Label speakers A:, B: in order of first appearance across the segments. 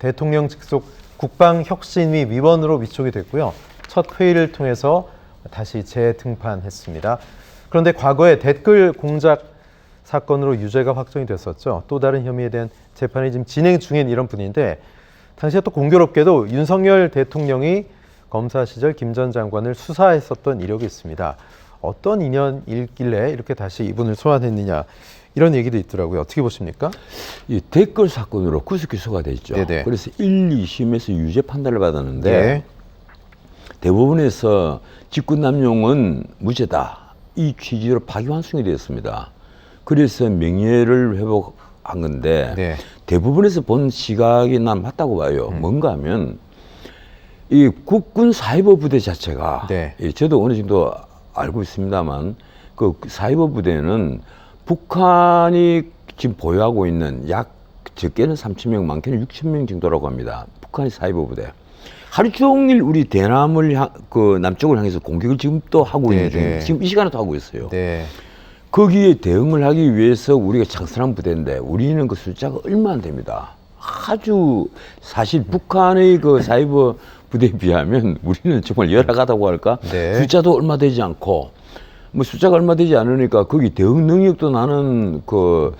A: 대통령 직속 국방혁신위 위원으로 위촉이 됐고요. 첫 회의를 통해서 다시 재등판했습니다. 그런데 과거에 댓글 공작 사건으로 유죄가 확정이 됐었죠. 또 다른 혐의에 대한 재판이 지금 진행 중인 이런 분인데 당시에 또 공교롭게도 윤석열 대통령이 검사 시절 김 전 장관을 수사했었던 이력이 있습니다. 어떤 인연일길래 이렇게 다시 이분을 소환했느냐 이런 얘기도 있더라고요. 어떻게 보십니까?
B: 이 댓글 사건으로 구속 기소가 됐죠.
A: 네네.
B: 그래서 1, 2심에서 유죄 판단을 받았는데
A: 네.
B: 대법원에서 직권남용은 무죄다. 이 취지로 파기환송이 되었습니다. 그래서 명예를 회복한 건데
A: 네.
B: 대부분에서 본 시각이 난 맞다고 봐요. 뭔가 하면 이 국군 사이버 부대 자체가
A: 네.
B: 저도 어느 정도 알고 있습니다만 그 사이버 부대는 북한이 지금 보유하고 있는 약 적게는 3,000명, 많게는 6,000명 정도라고 합니다. 북한의 사이버 부대. 하루 종일 우리 대남을 그 남쪽을 향해서 공격을 지금 또 하고 있는 중이에요. 지금 이 시간에도 하고 있어요.
A: 네.
B: 거기에 대응을 하기 위해서 우리가 창설한 부대인데 우리는 그 숫자가 얼마 안 됩니다. 아주 사실 북한의 그 사이버 부대에 비하면 우리는 정말 열악하다고 할까?
A: 네.
B: 숫자도 얼마 되지 않고 뭐 숫자가 얼마 되지 않으니까 거기 대응 능력도 나는 그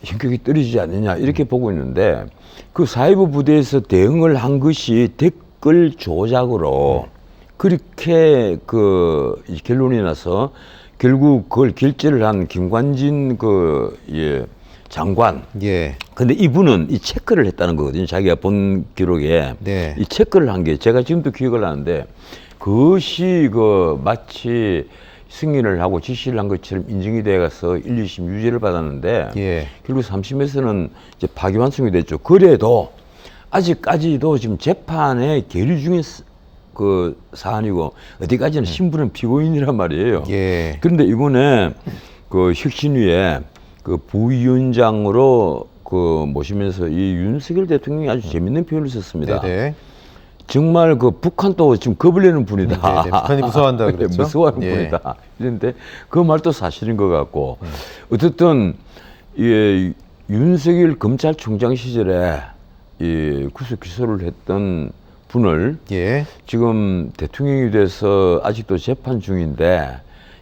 B: 현격이 떨어지지 않느냐 이렇게 보고 있는데 그 사이버 부대에서 대응을 한 것이 댓글 조작으로 그렇게 그 결론이 나서 결국 그걸 결재를 한 김관진 장관.
A: 예.
B: 근데 이분은 이 체크를 했다는 거거든요. 자기가 본 기록에.
A: 네.
B: 이 체크를 한 게 제가 지금도 기억을 하는데 그것이 마치 승인을 하고 지시를 한 것처럼 인정이 돼 가서 1, 2심 유죄를 받았는데
A: 예.
B: 결국 3심에서는 이제 파기환송이 됐죠. 그래도 아직까지도 지금 재판에 계류 중인 그 사안이고 어디까지는 신분은 피고인이란 말이에요.
A: 예.
B: 그런데 이번에 그 혁신위에 그 부위원장으로 그 모시면서 이 윤석열 대통령이 아주 재밌는 표현을 썼습니다.
A: 네네.
B: 정말 그 북한도 지금 겁을 내는 분이다.
A: 네네. 북한이 무서워한다 그랬죠.
B: 무서워하는
A: 예.
B: 분이다. 이런데 그 말도 사실인 것 같고 어쨌든 이 윤석열 검찰총장 시절에 이 구속 기소를 했던 분을
A: 예.
B: 지금 대통령이 돼서 아직도 재판 중인데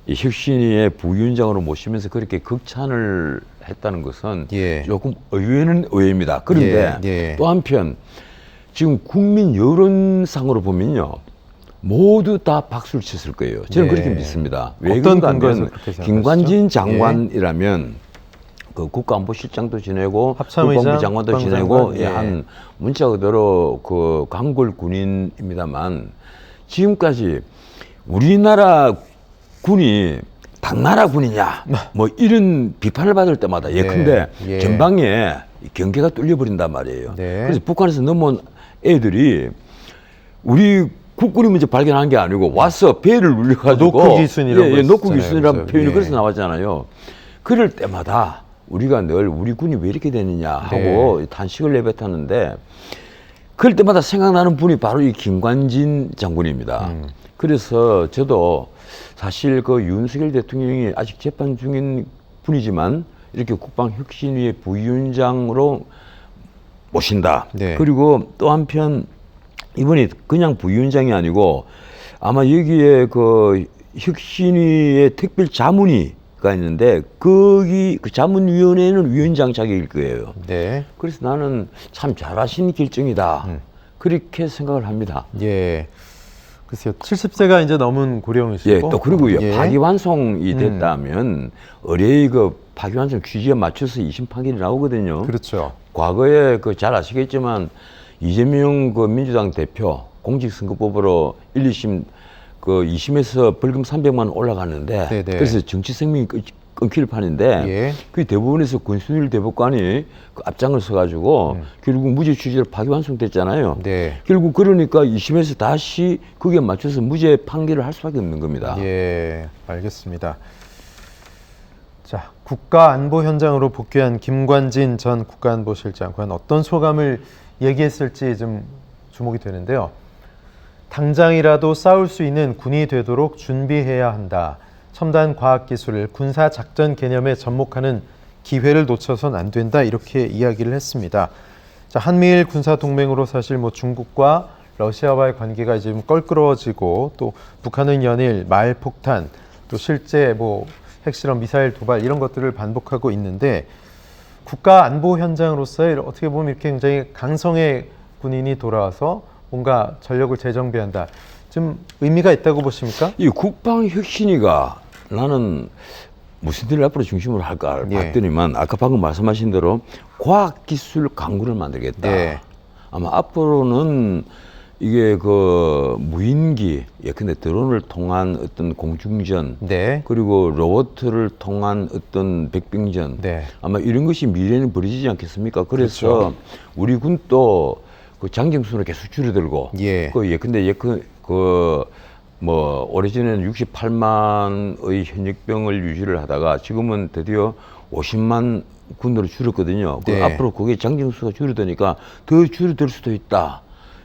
B: 이 혁신위의 부위원장으로 모시면서 그렇게 극찬을 했다는 것은
A: 예.
B: 조금 의외는 의외입니다. 그런데
A: 예. 예.
B: 또 한편 지금 국민 여론상으로 보면요. 모두 다 박수를 쳤을 거예요. 저는
A: 네.
B: 그렇게 믿습니다. 왜
A: 어떤
B: 그런가
A: 근거에서
B: 하면
A: 그렇게 생각하시죠?
B: 김관진 장관이라면 그 국가안보실장도 지내고
A: 합참의장,
B: 국방부 장관도 지내고
A: 국방장관, 예.
B: 한 문자 그대로 그 강골 군인입니다만 지금까지 우리나라 군이 당나라 군이냐 뭐 이런 비판을 받을 때마다 예컨대
A: 예.
B: 전방에 경계가 뚫려버린단 말이에요.
A: 네.
B: 그래서 북한에서 넘어온 애들이 우리 국군이 먼저 발견한 게 아니고 와서 배를 눌려가지고
A: 녹국이순이라고
B: 녹국이순이라는
A: 했었잖아요.
B: 표현이
A: 예.
B: 그래서 나왔잖아요. 그럴 때마다 우리가 늘 우리 군이 왜 이렇게 되느냐 하고
A: 네.
B: 탄식을 내뱉었는데 그럴 때마다 생각나는 분이 바로 이 김관진 장군입니다. 그래서 저도 사실 그 윤석열 대통령이 아직 재판 중인 분이지만 이렇게 국방혁신위의 부위원장으로 모신다.
A: 네.
B: 그리고 또 한편 이분이 그냥 부위원장이 아니고 아마 여기에 그 혁신위의 특별 자문위가 있는데 거기 그 자문위원회는 위원장 자격일 거예요.
A: 네.
B: 그래서 나는 참 잘하신 결정이다. 그렇게 생각을 합니다.
A: 예. 글쎄요. 70세가 이제 넘은 고령이시고.
B: 예, 또 그리고요.
A: 예.
B: 파기환송이 됐다면 의뢰의 그 파기환송 취지에 맞춰서 2심 판결이 나오거든요.
A: 그렇죠.
B: 과거에 그 잘 아시겠지만 이재명 그 민주당 대표 공직선거법으로 1, 2심 그 2심에서 벌금 300만 원 올라갔는데
A: 네네.
B: 그래서 정치 생명이 끊길 판인데
A: 예.
B: 그 대법원에서 권순일 대법관이 그 앞장을 서가지고 결국 무죄 취지로 파기환송됐잖아요.
A: 네.
B: 결국 그러니까 2심에서 다시 거기에 맞춰서 무죄 판결을 할 수밖에 없는 겁니다.
A: 예. 알겠습니다. 자, 국가안보 현장으로 복귀한 김관진 전 국가안보실장 과연 어떤 소감을 얘기했을지 좀 주목이 되는데요. 당장이라도 싸울 수 있는 군이 되도록 준비해야 한다. 첨단 과학기술을 군사작전 개념에 접목하는 기회를 놓쳐선 안 된다. 이렇게 이야기를 했습니다. 자, 한미일 군사 동맹으로 사실 뭐 중국과 러시아와의 관계가 이제 좀 껄끄러워지고 또 북한은 연일 말 폭탄 또 실제 뭐 핵실험 미사일 도발 이런 것들을 반복하고 있는데 국가 안보 현장으로서 어떻게 보면 이렇게 굉장히 강성의 군인이 돌아와서 뭔가 전력을 재정비한다. 좀 의미가 있다고 보십니까?
B: 이 국방 혁신위가 나는 무슨 일을 앞으로 중심으로 할까
A: 예.
B: 봤더니만 아까 방금 말씀하신 대로 과학기술 강구를 만들겠다.
A: 네.
B: 아마 앞으로는 이게 그 무인기, 예컨대 드론을 통한 어떤 공중전,
A: 네.
B: 그리고 로봇을 통한 어떤 백병전,
A: 네.
B: 아마 이런 것이 미래는 벌어지지 않겠습니까? 그래서
A: 그렇죠.
B: 우리 군도 그 장정수를 계속 줄여들고,
A: 예.
B: 근데 뭐 오래전에는 68만의 현역병을 유지를 하다가 지금은 드디어 50만 군으로 줄였거든요.
A: 네.
B: 앞으로 그게 장정수가 줄어드니까 더 줄어들 수도 있다.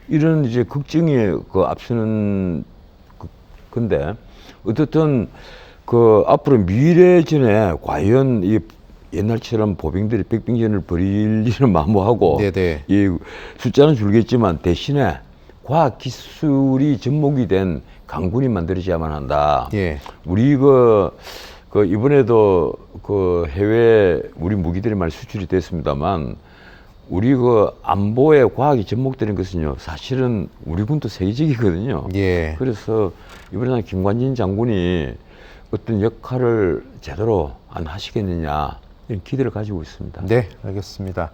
B: 이런 이제 걱정이 그 앞서는 근데 어떻든 그 앞으로 미래전에 과연 이 옛날처럼 보병들이 백병전을 벌일 일은 마무하고
A: 네네.
B: 이 숫자는 줄겠지만 대신에 과학 기술이 접목이 된 강군이 만들어져야만 한다.
A: 예.
B: 우리 이번에도 그 해외 우리 무기들이 많이 수출이 됐습니다만 우리 그 안보에 과학이 접목되는 것은요 사실은 우리 군도 세계적이거든요.
A: 예.
B: 그래서 이번에 김관진 장군이 어떤 역할을 제대로 안 하시겠느냐 이런 기대를 가지고 있습니다.
A: 네, 알겠습니다.